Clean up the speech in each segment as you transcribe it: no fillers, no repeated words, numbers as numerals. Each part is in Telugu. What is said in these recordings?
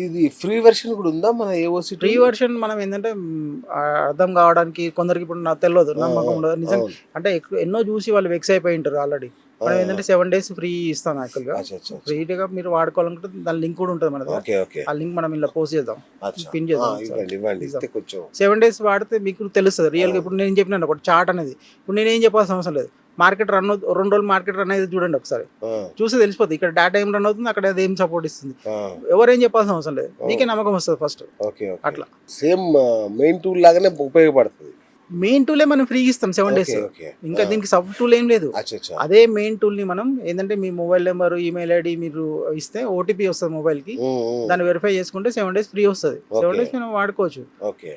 ఇది ఫ్రీ వెర్షన్ కూడా ఉందా మన ఏఓసి ఫ్రీ వర్షన్ మనం ఏంటంటే అర్థం కావడానికి కొందరికి ఇప్పుడు నాకు తెలియదు, నమ్మకం ఉండదు నిజం. అంటే ఎన్నో చూసి వాళ్ళు వెక్స్ అయిపోయి ఉంటారు ఆల్రెడీ. మనం ఏంటంటే 7 days ఫ్రీ ఇస్తాం యాక్చువల్గా. ఫ్రీగా మీరు వాడుకోవాలనుకుంటే దాని లింక్ కూడా ఉంటుంది మన దగ్గర. ఆ లింక్ మనం ఇలా పోస్ట్ చేద్దాం, పిన్ చేద్దాం. 7 days వాడితే మీకు తెలుస్తుంది రియల్గా. ఇప్పుడు నేను చెప్పినాను ఒక చార్ట్ అనేది, ఇప్పుడు నేనేం చెప్పాల్సిన అవసరం లేదు. మార్కెట్ రన్ 2 రోజులు మార్కెట్ రన్ అయితే చూడండి ఒకసారి, చూసి తెలిసిపోతుంది ఇక్కడ డేటా ఏం రన్ అవుతుంది, అక్కడ అది ఏం సపోర్ట్ ఇస్తుంది. ఎవరేం చెప్పాల్సిన అవసరం లేదు, మీకే నమ్మకం వస్తుంది ఫస్ట్. అట్లా సేమ్ మెయిన్ టూల్ లాగానే ఉపయోగపడుతుంది. మెయిన్ టూలే మనం ఫ్రీ ఇస్తాం 7 days. ఇంకా దీనికి సబ్ టూల్ ఏం లేదు. అదే మెయిన్ టూల్ ని మనం ఏంటంటే మీ మొబైల్ నెంబర్, ఈమెయిల్ ఐడి మీరు ఇస్తే ఓటీపీ వస్తుంది మొబైల్ కి, దాన్ని వెరిఫై చేసుకుంటే 7 days ఫ్రీ వస్తుంది. 7 days మనం వాడుకోవచ్చు.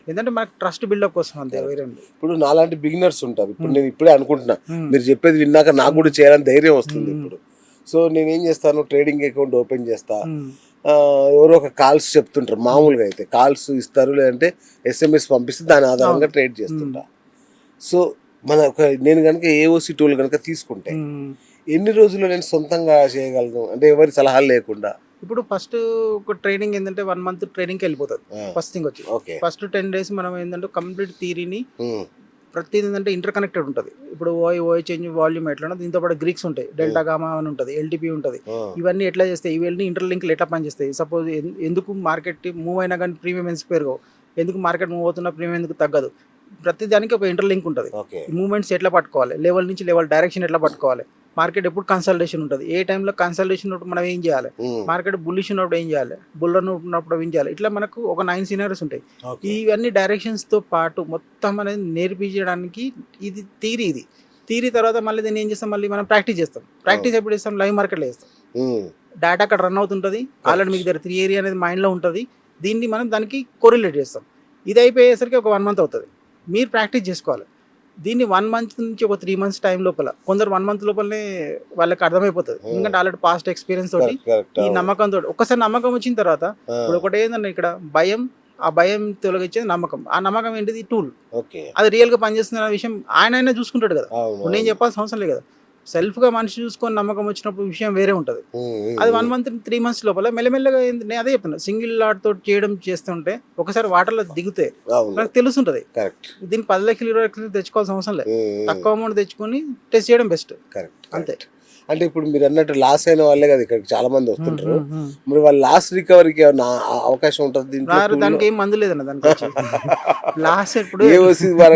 ఏంటంటే మనకు ట్రస్ట్ బిల్డప్ కోసం అంతే. ఇప్పుడు నాలాంటి బిగినర్స్ ఉంటారు. ఇప్పుడు నేను ఇప్పుడే అనుకుంటున్నా, మీరు చెప్పేది విన్నాక నాకు కూడా చేయాలని ధైర్యం వస్తుంది ఇప్పుడు. సో నేనేం చేస్తాను, ట్రేడింగ్ అకౌంట్ ఓపెన్ చేస్తా. ఎవరో ఒక కాల్స్ చెప్తుంటారు, మామూలుగా అయితే కాల్స్ ఇస్తారు, లేదంటే SMS పంపిస్తే దాని ఆధారంగా ట్రేడ్ చేస్తుంటా. సో నేను కనుక ఏఓసి టూల్ కనుక తీసుకుంటే ఎన్ని రోజుల్లో నేను సొంతంగా చేయగలను, అంటే ఎవరి సలహాలు లేకుండా? ఇప్పుడు ఫస్ట్ ఒక ట్రైనింగ్ ఏంటంటే 1 month ట్రైనింగ్కి వెళ్ళిపోతుంది. ఫస్ట్ థింగ్ వచ్చి ఫస్ట్ 10 days మనం ఏంటంటే కంప్లీట్ థియరీని ప్రతిదీ ఏంటంటే ఇంటర్ కనెక్టెడ్ ఉంటుంది. ఇప్పుడు ఓఐ చేంజ్ వాల్యూమ్ ఎట్లా, దీంతో పాటు గ్రీక్స్ ఉంటాయి, డెల్టా గామా అని ఉంటుంది, LTP ఉంటుంది. ఇవన్నీ ఎట్లా చేస్తాయి, ఇవన్నీ ఇంటర్లింక్లు ఎట్లా పనిచేస్తాయి. సపోజ్ ఎందుకు మార్కెట్ మూవ్ అయినా కానీ ప్రీమియం ఎందుకు పెరగవు, ఎందుకు మార్కెట్ మూవ్ అవుతున్నా ప్రీమియం ఎందుకు తగ్గదు, ప్రతి దానికి ఒక ఇంటర్లింక్ ఉంటుంది. మూవ్మెంట్స్ ఎట్లా పట్టుకోవాలి, లెవెల్ నుంచి లెవెల్ డైరెక్షన్ ఎట్లా పట్టుకోవాలి, మార్కెట్ ఎప్పుడు కన్సల్టేషన్ ఉంటుంది, ఏ టైంలో కన్సల్టేషన్ ఉన్నప్పుడు మనం ఏం చేయాలి, మార్కెట్ బుల్లిష్ ఉన్నప్పుడు ఏం చేయాలి, బుల్లర్ ఉన్నప్పుడు ఏం చేయాలి, ఇట్లా మనకు ఒక 9 scenarios ఉంటాయి. ఇవన్నీ డైరెక్షన్స్తో పాటు మొత్తం అనేది నేర్పించడానికి ఇది థియరీ తర్వాత మళ్ళీ దీన్ని ఏం చేస్తాం, మళ్ళీ మనం ప్రాక్టీస్ చేస్తాం. ప్రాక్టీస్ ఎప్పుడు చేస్తాం, లైవ్ మార్కెట్లో చేస్తాం. డేటా అక్కడ రన్ అవుతుంటుంది, ఆల్రెడీ మీకు దగ్గర 3 area అనేది మైండ్లో ఉంటుంది. దీన్ని మనం దానికి కోరిలేట్ చేస్తాం. ఇది అయిపోయేసరికి ఒక 1 month అవుతుంది. మీరు ప్రాక్టీస్ చేసుకోవాలి. దీన్ని 1 month నుంచి ఒక 3 months టైం లోపల, కొందరు 1 month లోపలనే వాళ్ళకి అర్థమైపోతుంది. ఎందుకంటే ఆల్రెడీ పాస్ట్ ఎక్స్పీరియన్స్ తోటి, ఈ నమ్మకంతో, ఒక్కసారి నమ్మకం వచ్చిన తర్వాత ఇప్పుడు ఒకటి ఏంటంటే ఇక్కడ భయం, ఆ భయం తొలగించేది నమ్మకం. ఆ నమ్మకం ఏంటిది, టూల్. అది రియల్ గా పనిచేస్తుంది అనే విషయం ఆయన చూసుకుంటాడు కదా, నేను చెప్పాల్సిన అవసరం లేదు కదా. సెల్ఫ్ గా మనిషి చూసుకొని నమ్మకం వచ్చినప్పుడు విషయం వేరే ఉంటుంది. అది 1 month 3 months లోపల మెల్లమెల్లగా నేను అదే చెప్తున్నా, సింగిల్ లాట్ తోటి చేయడం చేస్తుంటే ఒకసారి వాటర్లో దిగితే నాకు తెలుస్తుంటది. దీన్ని 10 లక్షలు 20 లక్షలు తెచ్చుకోవాల్సిన అవసరం లేదు, తక్కువ అమౌంట్ తెచ్చుకొని టెస్ట్ చేయడం బెస్ట్. అంతే. అంటే ఇప్పుడు మీరు అన్నట్టు లాస్ అయిన వాళ్ళే కదా ఇక్కడికి చాలా మంది వస్తుంటారు. మరి వాళ్ళ లాస్ రికవరీకి అవకాశం ఉంటుంది దానికి ఏం మందు లేదన్న దానికి. లాస్ ఇప్పుడు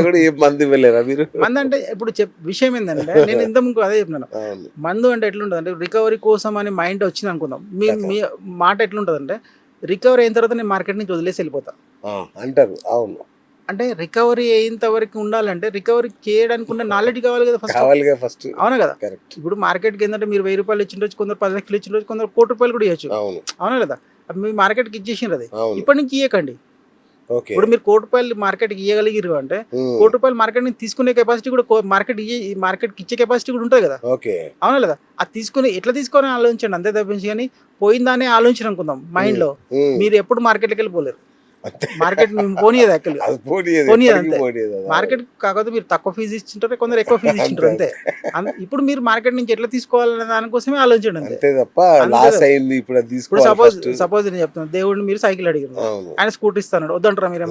కూడా ఏం మందు ఇవ్వలేరా మీరు? మందు అంటే ఇప్పుడు విషయం ఏంటంటే, నేను ఇంత ముందు అదే చెప్పినాను, మందు అంటే ఎట్లుంటుంది అంటే రికవరీ కోసం అని మైండ్ వచ్చింది అనుకుందాం. మీ మాట ఎట్లుంటుంది అంటే, రికవరీ అయిన తర్వాత నేను మార్కెట్ నుంచి వదిలేసి వెళ్ళిపోతా అంటారు. అవును, అంటే రికవరీ అయ్యేంత వరకు ఉండాలంటే రికవరీ చేయడానికి ఉన్న నాలెడ్జ్ కావాలి కదా ఫస్ట్. అవునా కదా. ఇప్పుడు మార్కెట్కి ఏంటంటే మీరు 1000 రూపాయలు ఇచ్చిండొచ్చు, కొందరు 10 లక్షలు ఇచ్చిండొచ్చు, కొందరు 1 కోటి రూపాయలు కూడా ఇవ్వచ్చు. అవునా కదా. మీ మార్కెట్కి ఇచ్చేసిండ్రు, అది ఇప్పటి నుంచి ఇవ్వకండి. ఇప్పుడు మీరు 1 కోటి రూపాయలు మార్కెట్కి ఇవ్వగలిగారు అంటే 1 కోటి రూపాయలు మార్కెట్ ని తీసుకునే కెపాసిటీ కూడా మార్కెట్కి ఇచ్చే కెపాసిటీ కూడా ఉంటుంది కదా. అవునా లేదా. అది తీసుకుని ఎట్లా తీసుకొని ఆలోచించండి అంతే తప్పించి, కానీ పోయిందానే ఆలోచించడం అనుకుందాం మైండ్ లో, మీరు ఎప్పుడు మార్కెట్కి వెళ్ళిపోలేరు. మార్కెట్ పోనీయదు అంతే. మార్కెట్ కాకపోతే మీరు తక్కువ ఫీజు ఇచ్చింటారు, కొందరు ఎక్కువ ఫీజు ఇచ్చింటారు అంతే. ఇప్పుడు మీరు మార్కెట్ నుంచి ఎట్లా తీసుకోవాలనే దానికోసమే ఆలోచించండి అంతే. ఇప్పుడు సపోజ్ నేను చెప్తాను, దేవుడిని మీరు సైకిల్ అడిగారు, ఆయన స్కూటర్ ఇస్తాడు, వద్దంటారా మీరు?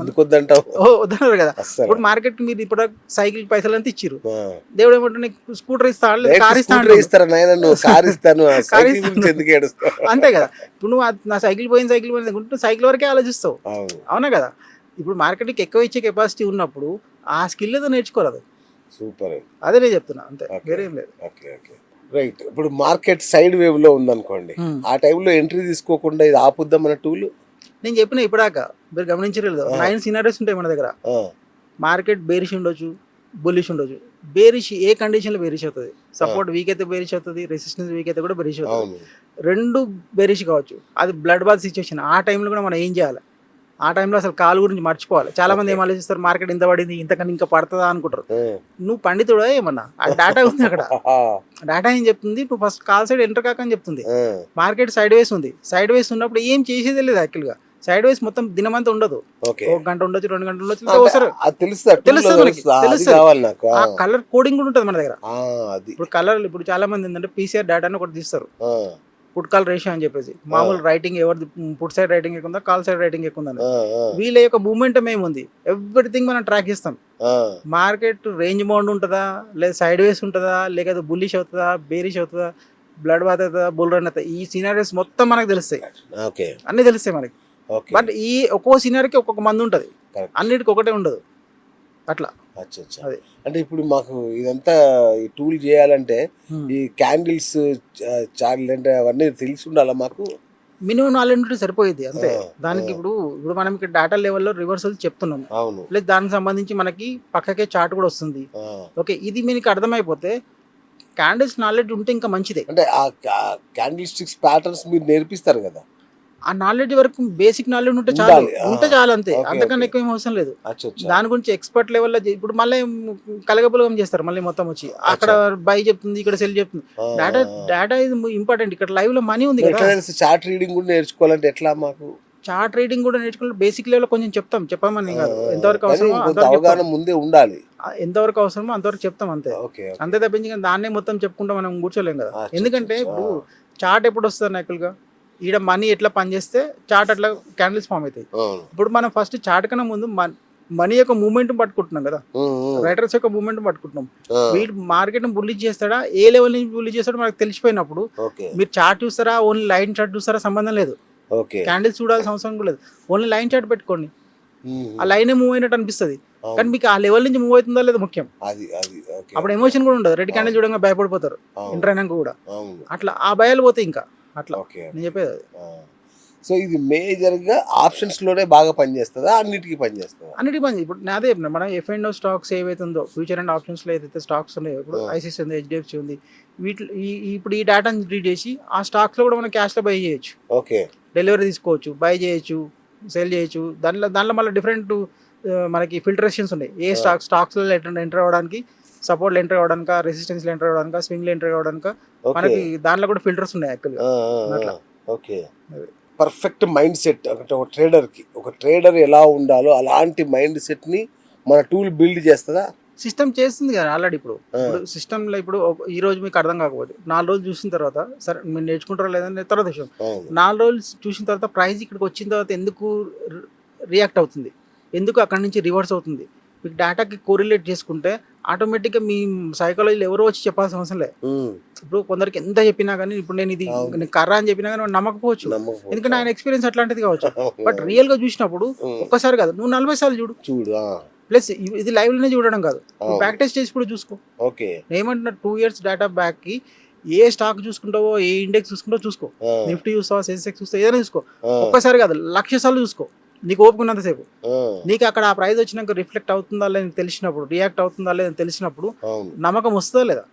వద్దన్నారు కదా. ఇప్పుడు మార్కెట్ కి మీరు ఇప్పుడు సైకిల్ పైసలు అంతా ఇచ్చిర్రు, దేవుడు ఏమంటారు, నీకు స్కూటర్ ఇస్తాడు, కార్ ఇస్తాను, అంతే కదా. ఇప్పుడు నువ్వు నా సైకిల్ పోయింది సైకిల్ వరకే ఆలోచిస్తావు. అవునా కదా. ఇప్పుడు మార్కెట్కి ఎక్కువ ఇచ్చే కెపాసిటీ ఉన్నప్పుడు ఆ స్కిల్ ఏదో నేర్చుకోరాదు. సూపర్, అదే నేను చెప్తున్నా అంతే, వేరేం లేదు. రైట్. ఇప్పుడు మార్కెట్ సైడ్ వేవ్ లో ఉందనుకోండి, ఆ టైంలో ఎంట్రీ తీసుకోకుండా ఇది ఆపుద్దాం మన టూల్. నేను చెప్పిన ఇప్పటిదాకా మీరు గమనించలేదు, 9 scenarios ఉంటాయి మన దగ్గర. మార్కెట్ బేరిష్ ఉండొచ్చు, బుల్లిష్ ఉండొచ్చు. బేరిష్ ఏ కండిషన్ లో బేరిష్ అవుతుంది, సపోర్ట్ వీక్ అయితే బేరిష్ అవుతుంది, రెసిస్టెన్స్ వీక్ అయితే కూడా బేరిష్ అవుతుంది. 2 బేరిష్ కావచ్చు. అది బ్లడ్ బాత్ సిచ్యువేషన్. ఆ టైంలో కూడా మనం ఏం చేయాలి, ఆ టైంలో అసలు కాల్ గురించి మర్చిపోవాలి. చాలా మంది ఏం ఆలోచిస్తారు, మార్కెట్ ఇంత పడింది ఇంతకన్నా ఇంకా పడుతుందా అనుకుంటారు. నువ్వు పండితుడా ఏమన్నా, ఆ డేటా ఉంది అక్కడ. డేటా ఏం చెప్తుంది, నువ్వు ఫస్ట్ కాల్ సైడ్ ఎంటర్ కాకని చెప్తుంది. మార్కెట్ సైడ్ వేస్ ఉంది, సైడ్ వేస్ ఉన్నప్పుడు ఏం చేసేది లేదు యాక్చువల్ గా. సైడ్ వేస్ మొత్తం దినమంతా ఉండదు, 1 గంట ఉండొచ్చు, 2 గంటలు ఉండొచ్చు, తెలుస్తుంది. ఆ కలర్ కోడింగ్ కూడా ఉంటుంది మన దగ్గర. ఇప్పుడు కలర్, ఇప్పుడు చాలా మంది ఏంటంటే PCR డేటా అని ఒకటి తీస్తారు, పుట్ కాల్ రేషియో అని చెప్పేసి మామూలు రైటింగ్ ఎవరిది పుట్ సైడ్ రైటింగ్ ఎక్కువ ఉందా కాల్ సైడ్ రైటింగ్ ఎక్కువ ఉందని వీళ్ళ యొక్క మూమెంటం ఏముంది ఎవ్రీథింగ్ మనం ట్రాక్ చేస్తాం. మార్కెట్ రేంజ్ బౌండ్ ఉంటుందా లేదా సైడ్ వేస్ ఉంటుందా లేకపోతే బుల్లిష్ అవుతుందా బేరిష్ అవుతుందా బ్లడ్ బాత్ అవుతుందా బుల్ రన్ అవుతుందా ఈ సినారీస్ మొత్తం మనకు తెలుస్తాయి, అన్నీ తెలుస్తాయి మనకి. బట్ ఈ ఒక్కో సినారీకి ఒక్కొక్క మంది ఉంటుంది, అన్నిటికి ఒకటే ఉండదు అట్లా. అదే అంటే ఇప్పుడు మాకు ఇదంతా ఈ టూల్ చేయాలంటే ఈ క్యాండిల్స్ చార్ట్ అవన్నీ తెలిసి ఉండాలా మాకు? మినిమం నాలెడ్జ్ ఉంటే సరిపోయేది అంతే. దానికి ఇప్పుడు మనం ఇక్కడ డేటా లెవెల్లో రివర్సల్ చెప్తున్నాం, ప్లస్ దానికి సంబంధించి మనకి పక్కకే చార్ట్ కూడా వస్తుంది. ఓకే, ఇది మీకు అర్థమైపోతే క్యాండిల్స్ నాలెడ్జ్ ఉంటే ఇంకా మంచిదే. అంటే ఆ క్యాండిల్ స్టిక్స్ ప్యాటర్న్స్ మీరు నేర్పిస్తారు కదా, ఆ నాలెడ్జ్ వరకు బేసిక్ నాలెడ్జ్ ఉంటే చాలు అంతే, అంతకన్నా ఎక్కువ ఏం అవసరం లేదు. దాని గురించి ఎక్స్పర్ట్ లెవెల్లో ఇప్పుడు మళ్ళీ కలగపులగం చేస్తారు, మళ్ళీ మొత్తం వచ్చి అక్కడ బై చెప్తుంది ఇక్కడ సెల్ చెప్తుంది. డేటా ఇది ఇంపార్టెంట్, ఇక్కడ లైవ్ లో మనీ ఉంది కదా. చార్ట్ రీడింగ్ కూడా నేర్చుకోవాలంటే ఎట్లా? మాకు చార్ట్ రీడింగ్ కూడా నేర్చుకోవాలి, బేసిక్ లెవెల్ కొంచెం చెప్పామని కాదు, ఎంతవరకు అవసరమో ముందే ఉండాలి, ఎంతవరకు అవసరమో అంతవరకు చెప్తాం అంతే. అంతే తప్పించి దాన్నే మొత్తం చెప్పుకుంటా మనం కూర్చోలేం కదా. ఎందుకంటే ఇప్పుడు చార్ట్ ఎప్పుడు వస్తుంది యాక్చువల్గా, ఈడ మనీ ఎట్లా పనిచేస్తే చార్ట్ అట్లా క్యాండిల్స్ ఫామ్ అవుతాయి. ఇప్పుడు మనం ఫస్ట్ చార్ట్ కన్నా ముందు మనీ యొక్క మూవ్మెంట్ పట్టుకుంటున్నాం కదా, రైటర్స్ యొక్క మూవ్మెంట్ పట్టుకుంటున్నాం. వీడు మార్కెట్ బుల్లి చేస్తాడా ఏ లెవెల్ నుంచి బుల్లి చేస్తాడో మనకు తెలిసిపోయినప్పుడు మీరు చార్ట్ చూస్తారా ఓన్లీ లైన్ చార్ట్ చూస్తారా సంబంధం లేదు, క్యాండిల్స్ చూడాల్సిన అవసరం కూడా లేదు. ఓన్లీ లైన్ చార్ట్ పెట్టుకోండి, ఆ లైనే మూవ్ అయినట్టు అనిపిస్తుంది, కానీ మీకు ఆ లెవెల్ నుంచి మూవ్ అవుతుందా లేదా ముఖ్యం. అప్పుడు ఎమోషన్ కూడా ఉండదు, రెడ్ క్యాండిల్ చూడంగా భయపడిపోతారు ఎంటర్ అయినాక కూడా. అట్లా ఆ భయాలు పోతాయి ఇంకా అట్లా నేను చెప్పేది. సో ఇది మేజర్గా ఆప్షన్స్లోనే బాగా పనిచేస్తుందా అన్నిటికీ పనిచేస్తుందా? అన్నిటికీ పని. ఇప్పుడు నాదే మనం F&O స్టాక్స్ ఏవైతుందో ఫ్యూచర్ అండ్ ఆప్షన్స్లో ఏదైతే స్టాక్స్ ఉన్నాయో, ఇప్పుడు ఐసిసి ఉంది, HDFC ఉంది, వీటి ఇప్పుడు ఈ డేటాని రీడ్ చేసి ఆ స్టాక్స్లో కూడా మనం క్యాష్లో బై చేయొచ్చు. ఓకే, డెలివరీ తీసుకోవచ్చు, బై చేయొచ్చు, సెల్ చేయొచ్చు. దాంట్లో మళ్ళీ డిఫరెంట్ మనకి ఫిల్టరేషన్స్ ఉన్నాయి. ఏ స్టాక్స్లో ఎంటర్ అవ్వడానికి, సపోర్ట్లో ఎంటర్ అవ్వడానికి, రెసిస్టెన్స్లో ఎంటర్ అవ్వడానికి, స్వింగ్లో ఎంటర్ అవ్వడానికి మనకి దాంట్లో కూడా ఫిల్టర్స్ ఉన్నాయి యాక్చువల్గా అట్లా. ఓకే, పర్ఫెక్ట్ మైండ్ సెట్ ఒక ట్రేడర్కి, ఒక ట్రేడర్ ఎలా ఉండాలో అలాంటి మైండ్ సెట్ని మన టూల్ బిల్డ్ చేస్తుందా? సిస్టమ్ చేస్తుంది కదా ఆల్రెడీ. ఇప్పుడు సిస్టంలో ఇప్పుడు ఈ రోజు మీకు అర్థం కాకపోతే 4 రోజులు చూసిన తర్వాత సరే మీరు నేర్చుకుంటారో లేదని తర్వాత విషయం. 4 రోజులు చూసిన తర్వాత ప్రైస్ ఇక్కడికి వచ్చిన తర్వాత ఎందుకు రియాక్ట్ అవుతుంది, ఎందుకు అక్కడి నుంచి రివర్స్ అవుతుంది, మీకు డేటాకి కోరిలేట్ చేసుకుంటే ఆటోమేటిక్గా మీ సైకాలజీలో ఎవరో వచ్చి చెప్పాల్సిన అవసరం లేదు. ఇప్పుడు కొందరికి ఎంత చెప్పినా కానీ, ఇప్పుడు నేను ఇది కర్ర అని చెప్పినా కానీ నమ్మకపోవచ్చు, ఎందుకంటే ఆయన ఎక్స్పీరియన్స్ అట్లాంటిది కావచ్చు. బట్ రియల్గా చూసినప్పుడు ఒక్కసారి కాదు, నువ్వు 40 సార్లు చూడు. ప్లస్ ఇది లైవ్ లోనే చూడడం కాదు, బ్యాక్ టెస్ట్ చేసి కూడా చూసుకో. ఏమంటున్నా 2 years డేటా బ్యాక్ కి ఏ స్టాక్ చూసుకుంటావో, ఏ ఇండెక్స్ చూసుకుంటావో చూసుకో, నిఫ్టీ చూస్తావా, సెన్సెక్స్ చూస్తావా, ఏదైనా చూసుకో. ఒక్కసారి కాదు 1,00,000 సార్లు చూసుకో, నీకు ఓపుకున్నంతసేపు. నీకు అక్కడ ఆ ప్రైస్ వచ్చినాక రిఫ్లెక్ట్ అవుతుందా లేదని తెలిసినప్పుడు, రియాక్ట్ అవుతుందా లేదని తెలిసినప్పుడు నమ్మకం వస్తుందా లేదా.